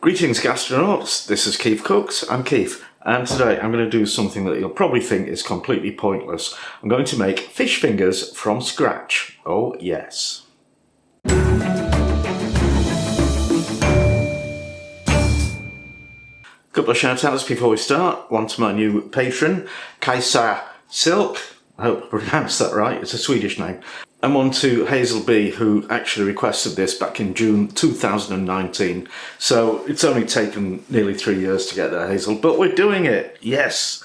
Greetings gastronauts, this is KeefCooks, I'm Keef, and today I'm going to do something that you'll probably think is completely pointless. I'm going to make fish fingers from scratch. Oh yes. Couple of shout outs before we start. One to my new patron, Kaisa Silk, I hope I pronounced that right, it's a Swedish name. And one to Hazel B, who actually requested this back in June 2019. So it's only taken nearly 3 years to get there, Hazel, but we're doing it, yes!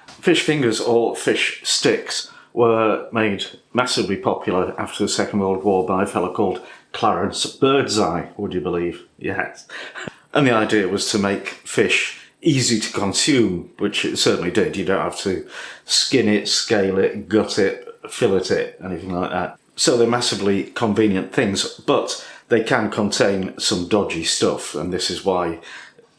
Fish fingers or fish sticks were made massively popular after the Second World War by a fellow called Clarence Birdseye, would you believe? Yes. And the idea was to make fish easy to consume, which it certainly did. You don't have to skin it, scale it, gut it, fillet it, anything like that. So they're massively convenient things, but they can contain some dodgy stuff, and this is why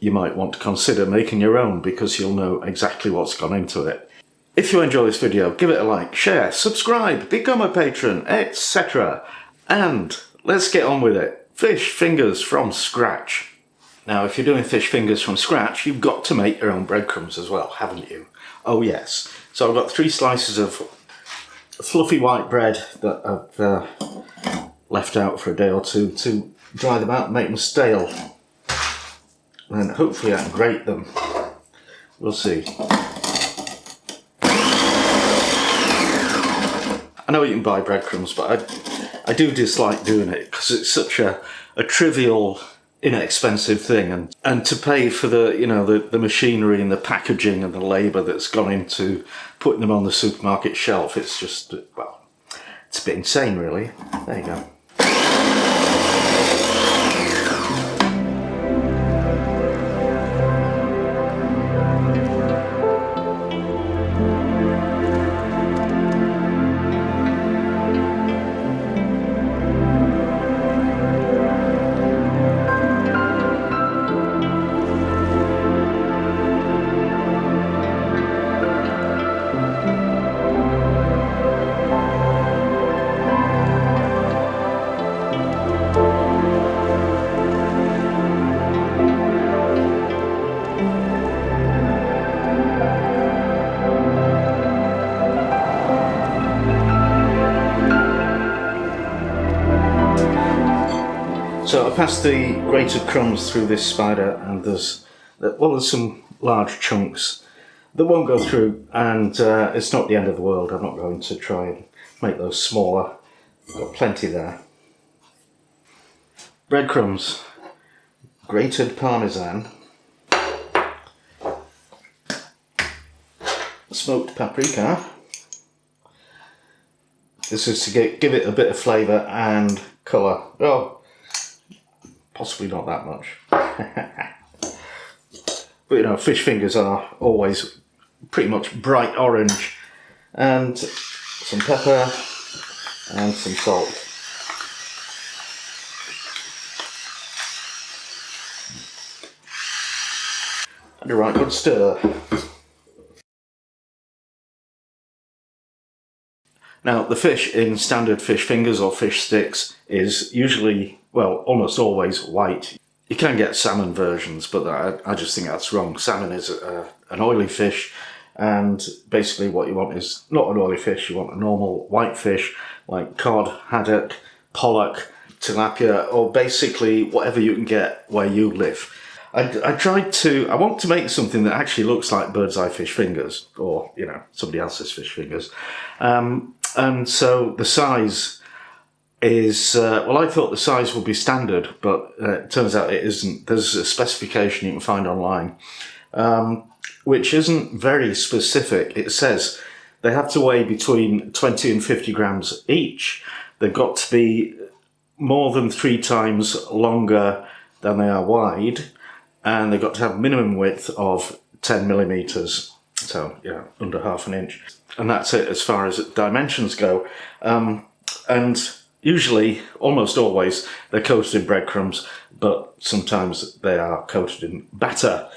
you might want to consider making your own, because you'll know exactly what's gone into it. If you enjoy this video, give it a like, share, subscribe, become a patron, etc. And let's get on with it. Fish fingers from scratch. Now, if you're doing fish fingers from scratch, you've got to make your own breadcrumbs as well, haven't you? Oh yes. So I've got 3 slices of fluffy white bread that I've left out for a day or two to dry them out and make them stale. And hopefully I can grate them. We'll see. I know you can buy breadcrumbs, but I do dislike doing it because it's such a trivial, inexpensive thing, and to pay for the machinery and the packaging and the labour that's gone into putting them on the supermarket shelf, it's just, well, it's a bit insane really. There you go. So I passed the grated crumbs through this spider, and there's some large chunks that won't go through, and it's not the end of the world. I'm not going to try and make those smaller. I've got plenty there. Breadcrumbs, grated parmesan, smoked paprika. This is to give it a bit of flavour and colour. Oh, possibly not that much. But you know, fish fingers are always pretty much bright orange. And some pepper and some salt. And a right good stir. Now, the fish in standard fish fingers or fish sticks is usually, well, almost always white. You can get salmon versions, but I just think that's wrong. Salmon is an oily fish, and basically what you want is not an oily fish, you want a normal white fish like cod, haddock, pollock, tilapia, or basically whatever you can get where you live. I want to make something that actually looks like Birdseye fish fingers, or, you know, somebody else's fish fingers. And so the size is, well, I thought the size would be standard, but it turns out it isn't. There's a specification you can find online, which isn't very specific. It says they have to weigh between 20 and 50 grams each. They've got to be more than 3 times longer than they are wide, and they've got to have a minimum width of 10 millimeters, so yeah, under ½ an inch. And that's it as far as dimensions go. And usually, almost always, they're coated in breadcrumbs, but sometimes they are coated in batter.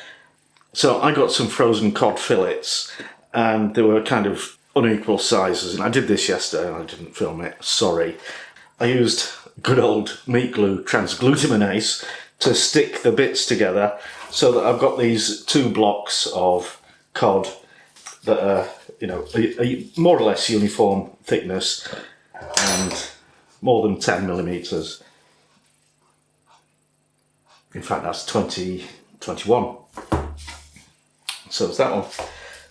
So I got some frozen cod fillets, and they were kind of unequal sizes, and I did this yesterday and I didn't film it, sorry. I used good old meat glue, transglutimanase, to stick the bits together, so that I've got these 2 blocks of cod that are, you know, a more or less uniform thickness and more than 10 millimeters. In fact, that's 21. So it's that one.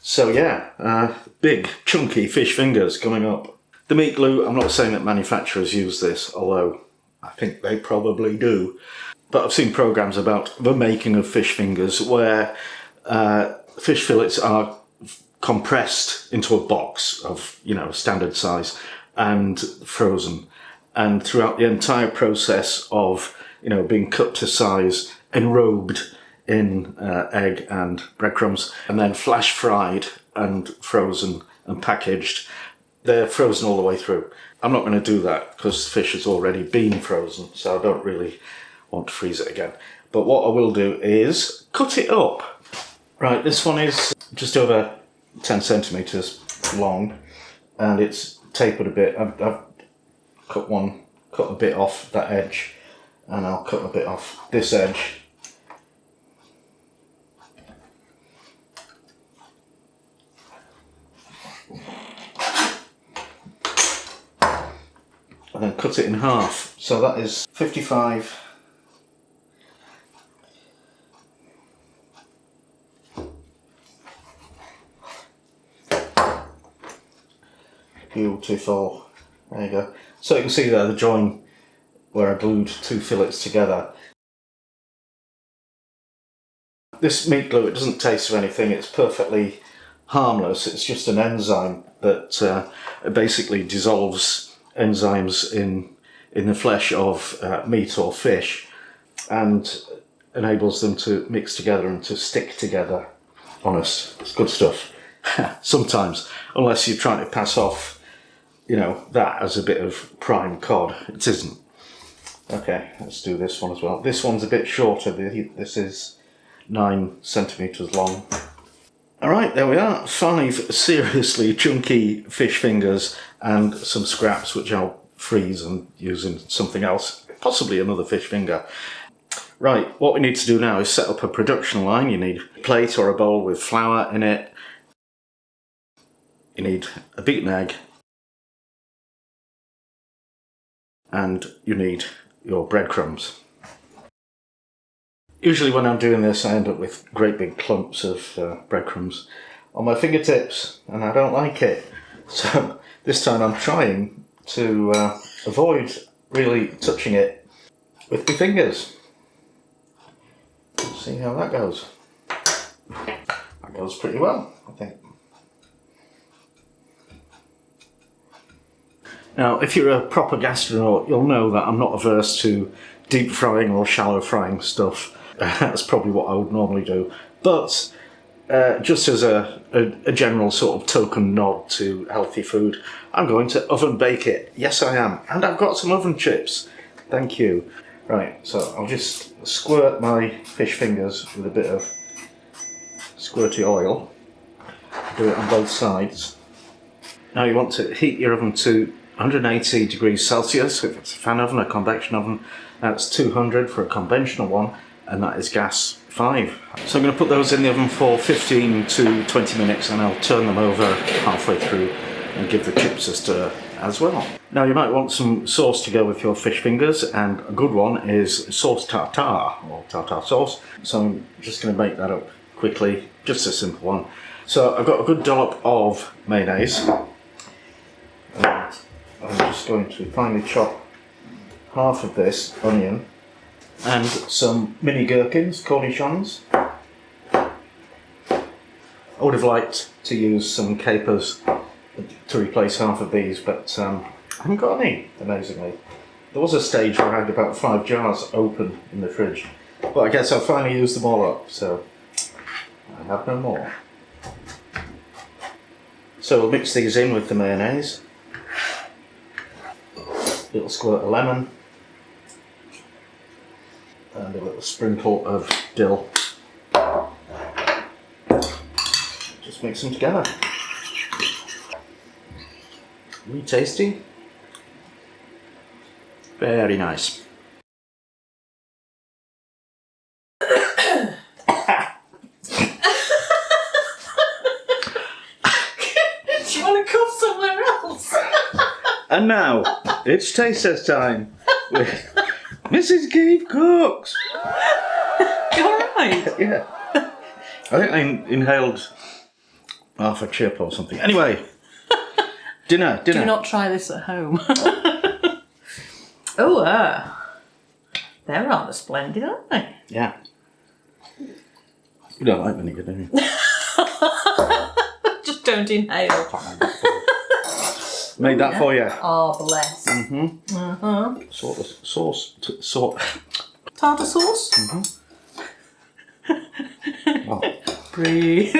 So yeah, big chunky fish fingers coming up. The meat glue, I'm not saying that manufacturers use this, although I think they probably do. But I've seen programs about the making of fish fingers where fish fillets are compressed into a box of, you know, standard size and frozen. And throughout the entire process of, you know, being cut to size, enrobed in egg and breadcrumbs, and then flash fried and frozen and packaged, they're frozen all the way through. I'm not going to do that because the fish has already been frozen, so I don't really want to freeze it again. But what I will do is cut it up. Right, this one is just over 10 centimeters long, and it's tapered a bit. I've cut a bit off that edge, and I'll cut a bit off this edge. And then cut it in half. So that is 55. Beautiful. There you go. So you can see there the join where I glued 2 fillets together. This meat glue, it doesn't taste of anything, it's perfectly harmless. It's just an enzyme that basically dissolves enzymes in the flesh of meat or fish and enables them to mix together and to stick together on us. It's good stuff. Sometimes, unless you're trying to pass off, you know, that as a bit of prime cod. It isn't. Okay, let's do this one as well. This one's a bit shorter. This is 9 centimeters long. Alright, there we are. 5 seriously chunky fish fingers and some scraps which I'll freeze and use in something else, possibly another fish finger. Right, what we need to do now is set up a production line. You need a plate or a bowl with flour in it. You need a beaten egg. And you need your breadcrumbs. Usually when I'm doing this, I end up with great big clumps of breadcrumbs on my fingertips, and I don't like it. So this time I'm trying to avoid really touching it with my fingers. Let's see how that goes. That goes pretty well, I think. Now, if you're a proper gastronaut, you'll know that I'm not averse to deep frying or shallow frying stuff. That's probably what I would normally do. But just as a general sort of token nod to healthy food, I'm going to oven bake it. Yes, I am. And I've got some oven chips. Thank you. Right, so I'll just squirt my fish fingers with a bit of squirty oil. Do it on both sides. Now you want to heat your oven to 180 degrees Celsius. If it's a fan oven, a convection oven, that's 200 for a conventional one, and that is gas 5. So I'm going to put those in the oven for 15 to 20 minutes, and I'll turn them over halfway through and give the chips a stir as well. Now you might want some sauce to go with your fish fingers, and a good one is sauce tartare, or tartare sauce. So I'm just going to make that up quickly, just a simple one. So I've got a good dollop of mayonnaise. And I'm just going to finely chop half of this onion and some mini gherkins, cornichons. I would have liked to use some capers to replace half of these, but I haven't got any, amazingly. There was a stage where I had about 5 jars open in the fridge, but I guess I finally used them all up, so I have no more. So we'll mix these in with the mayonnaise. A little squirt of lemon and a little sprinkle of dill. Just mix them together. Really tasty. Very nice. And now, it's taste test time with Mrs. KeefCooks. You alright? Yeah. I think I inhaled half a chip or something. Anyway, dinner. Do not try this at home. Oh, they're rather splendid, aren't they? Yeah. You don't like vinegar, do you? Just don't inhale. Made that for you. Oh, bless. Sort. Tartar sauce? Oh. Breathe.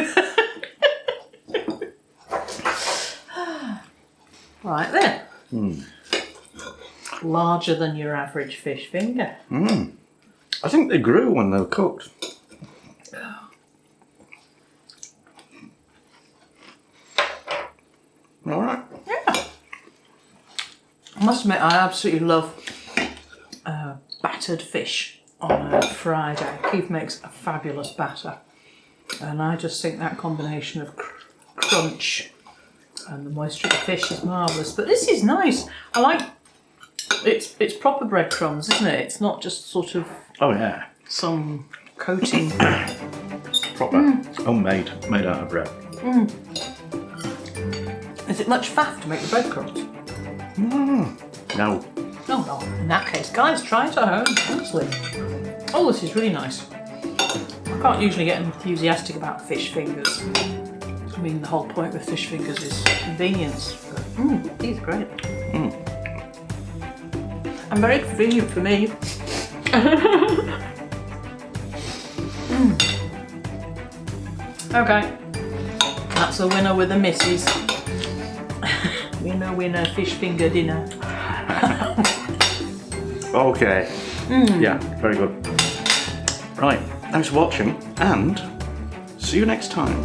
Right then. Larger than your average fish finger. I think they grew when they were cooked. All right. Yeah. I must admit, I absolutely love battered fish on a Friday. Keith makes a fabulous batter, and I just think that combination of crunch and the moisture of the fish is marvellous. But this is nice. I like it's proper breadcrumbs, isn't it? It's not just sort of some coating. Proper homemade, made out of bread. Is it much faff to make the breadcrumbs? No. No. In that case, guys, try it at home, honestly. Oh, this is really nice. I can't usually get enthusiastic about fish fingers. I mean, the whole point with fish fingers is convenience. But, these are great. And very convenient for me. Okay. That's a winner with a missus. Winner, fish finger dinner. Okay. Yeah, very good. Right, thanks for watching, and see you next time.